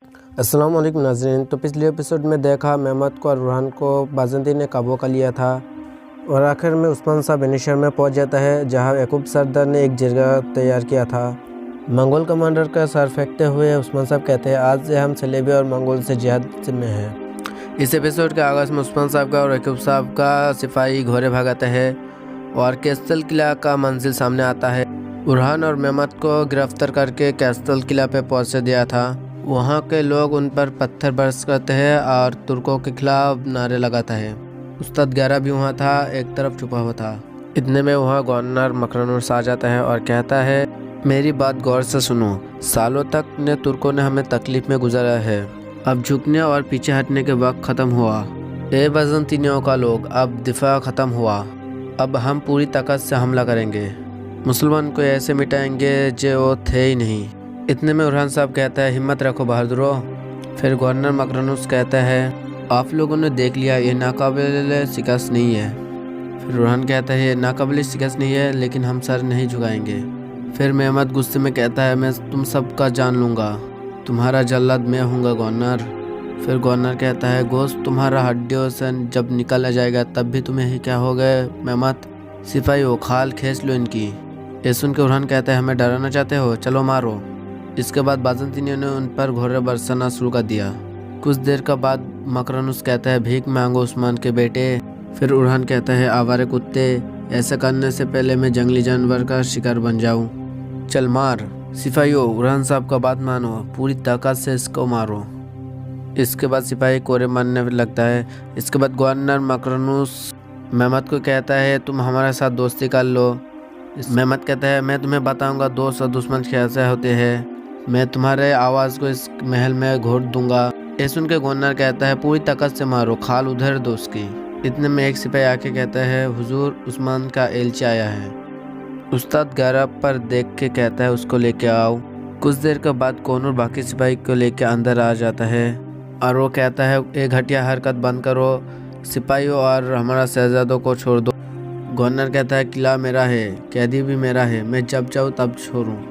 अस्सलाम वालेकुम नाज़रीन। तो पिछले एपिसोड में देखा मेहमद को और रुहान को बाज़ंती ने काबू कर लिया था और आखिर में उस्मान साहब इनिशर में पहुंच जाता है जहां याकूब सरदार ने एक जगह तैयार किया था। मंगोल कमांडर का सर फेंकते हुए उस्मान साहब कहते हैं, आज से हम सलेबी और मंगोल से जिहाद में हैं। इस एपिसोड के आगाज़ में उस्मान साहब का और याकूब साहब का सिपाही घोड़े भगाते हैं और कैसल किला का मंजिल सामने आता है। रुहान और मेहमद को गिरफ्तार करके कैसल किला पे पहुँच दिया था। वहाँ के लोग उन पर पत्थर बरस करते हैं और तुर्कों के खिलाफ नारे लगाता है। उस्ताद 11 भी वहाँ था, एक तरफ छुपा हुआ था। इतने में वहाँ गवर्नर मकरनुस आ जाता है और कहता है, मेरी बात गौर से सुनो, सालों तक ने तुर्कों ने हमें तकलीफ में गुजारा है, अब झुकने और पीछे हटने के वक्त ख़त्म हुआ। ए बाज़ंतीनियों का लोग, अब दिफा ख़त्म हुआ, अब हम पूरी ताकत से हमला करेंगे, मुसलमान को ऐसे मिटाएंगे जो वो थे ही नहीं। इतने में रुहान साहब कहता है, हिम्मत रखो बहादुरों। फिर गवर्नर मकरनुस कहता है, आप लोगों ने देख लिया, ये नाकाबिल शिकस्त नहीं है। फिर रुहान कहता है, नाकाबिल शिकस्त नहीं है, लेकिन हम सर नहीं झुकाएंगे। फिर मेहमद गुस्से में कहता है, मैं तुम सबका जान लूँगा, तुम्हारा जल्लाद मैं हूँगा गवर्नर। फिर गवर्नर कहता है, गोश्त तुम्हारा हड्डियों से जब निकल जाएगा तब भी तुम्हें ही क्या हो गए मेहमद, सिपाही हो, खाल खींच लो इनकी। ये सुन के रुहान कहता है, हमें डराना चाहते हो, चलो मारो। इसके बाद बाज़ंतीनियों ने उन पर घोड़े बरसाना शुरू कर दिया। कुछ देर का बाद मकरनुस कहता है, भीख मांगो उस्मान के बेटे। फिर रुहान कहता है, आवारे कुत्ते, ऐसा करने से पहले मैं जंगली जानवर का शिकार बन जाऊं, चल मार। सिपाहियों, रुहान साहब का बात मानो, पूरी ताकत से इसको मारो। इसके बाद सिपाही कोरे मारने लगता है। इसके बाद गवर्नर मकरनुस मेहमद को कहता है, तुम हमारे साथ दोस्ती कर लो। मेहमद कहता है, मैं तुम्हें बताऊंगा दोस्त और दुश्मन कैसे होते हैं, मैं तुम्हारे आवाज़ को इस महल में घोट दूंगा। ये सुन के गवर्नर कहता है, पूरी ताकत से मारो, खाल उधर दो उसकी। इतने में एक सिपाही आके कहता है, हुजूर उस्मान का एलची आया है। उस्ताद 11 पर देख के कहता है, उसको लेके आओ। कुछ देर के बाद कौनूर बाकी सिपाही को लेके अंदर आ जाता है और वो कहता है, एक घटिया हरकत बंद करो, सिपाहियों और हमारा शहजादों को छोड़ दो। गवर्नर कहता है, किला मेरा है, कैदी भी मेरा है, मैं जब चाहूँ तब छोड़ूँ।